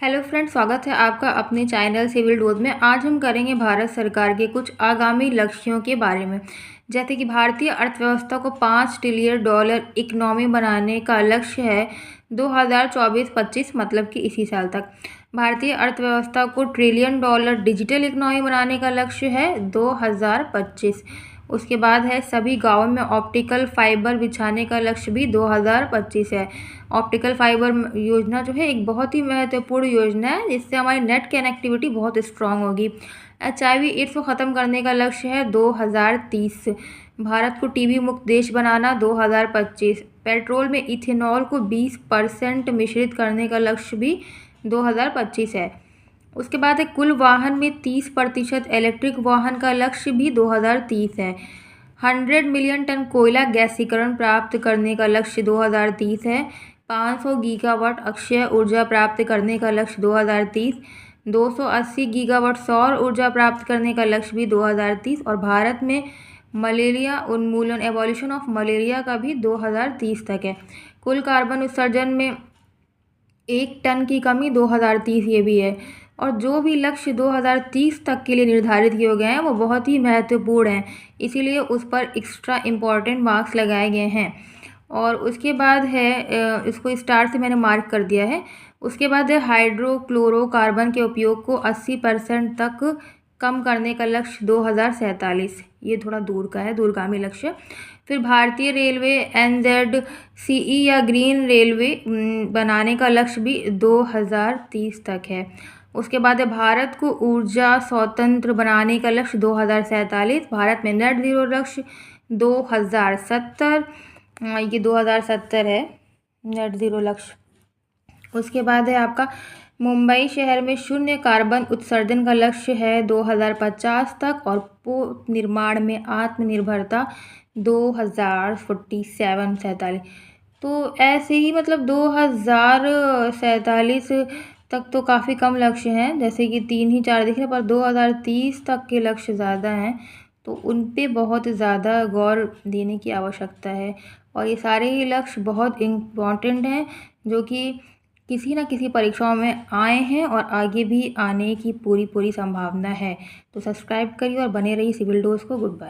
Hello friends, स्वागत है आपका अपने चैनल सिविल डोज में। आज हम करेंगे भारत सरकार के कुछ आगामी लक्ष्यों के बारे में। जैसे कि भारतीय अर्थव्यवस्था को $5 ट्रिलियन इकोनॉमी बनाने का लक्ष्य है 2024-25, मतलब कि इसी साल तक। भारतीय अर्थव्यवस्था को $1 ट्रिलियन डिजिटल इकोनॉमी बनाने का लक्ष्य है 2025। उसके बाद है सभी गाँवों में ऑप्टिकल फाइबर बिछाने का लक्ष्य भी 2025 है। ऑप्टिकल फाइबर योजना जो है एक बहुत ही महत्वपूर्ण योजना है, जिससे हमारी नेट कनेक्टिविटी बहुत स्ट्रांग होगी। HIV एड्स को ख़त्म करने का लक्ष्य है 2030। भारत को टीबी मुक्त देश बनाना 2025। पेट्रोल में इथेनॉल को 20% मिश्रित करने का लक्ष्य भी 2025 है। उसके बाद है कुल वाहन में 30% इलेक्ट्रिक वाहन का लक्ष्य भी 2030 है। 100 मिलियन टन कोयला गैसीकरण प्राप्त करने का लक्ष्य 2030 है। 500 गीगावाट अक्षय ऊर्जा प्राप्त करने का लक्ष्य 2030। 280 गीगावाट सौर ऊर्जा प्राप्त करने का लक्ष्य भी 2030। और भारत में मलेरिया उन्मूलन, एबॉलिशन ऑफ मलेरिया का भी 2030 तक है। कुल कार्बन उत्सर्जन में 1 टन की कमी 2030 ये भी है। और जो भी लक्ष्य 2030 तक के लिए निर्धारित किए गए हैं वो बहुत ही महत्वपूर्ण हैं, इसीलिए उस पर एक्स्ट्रा इम्पॉर्टेंट मार्क्स लगाए गए हैं। और उसके बाद है इसको स्टार से मैंने मार्क कर दिया है। उसके बाद है हाइड्रोक्लोरोकार्बन के उपयोग को 80% तक कम करने का लक्ष्य 2047। ये थोड़ा दूर का है, दूरगामी लक्ष्य। फिर भारतीय रेलवे NZCE या ग्रीन रेलवे बनाने का लक्ष्य भी 2030 तक है। उसके बाद है भारत को ऊर्जा स्वतंत्र बनाने का लक्ष्य 2047। भारत में नेट ज़ीरो लक्ष्य 2070, ये 2070 है नेट ज़ीरो लक्ष्य। उसके बाद है आपका मुंबई शहर में शून्य कार्बन उत्सर्जन का लक्ष्य है 2050 तक। और पोत निर्माण में आत्मनिर्भरता 2047। तो ऐसे ही मतलब 2047 तक तो काफ़ी कम लक्ष्य हैं, जैसे कि 3 ही 4 दिख रहे हैं, पर 2030 तक के लक्ष्य ज़्यादा हैं, तो उन पे बहुत ज़्यादा गौर देने की आवश्यकता है। और ये सारे ही लक्ष्य बहुत इम्पॉर्टेंट हैं, जो कि किसी न किसी परीक्षाओं में आए हैं और आगे भी आने की पूरी संभावना है। तो सब्सक्राइब करिए और बने रहिए सिविल डोज को। Good bye.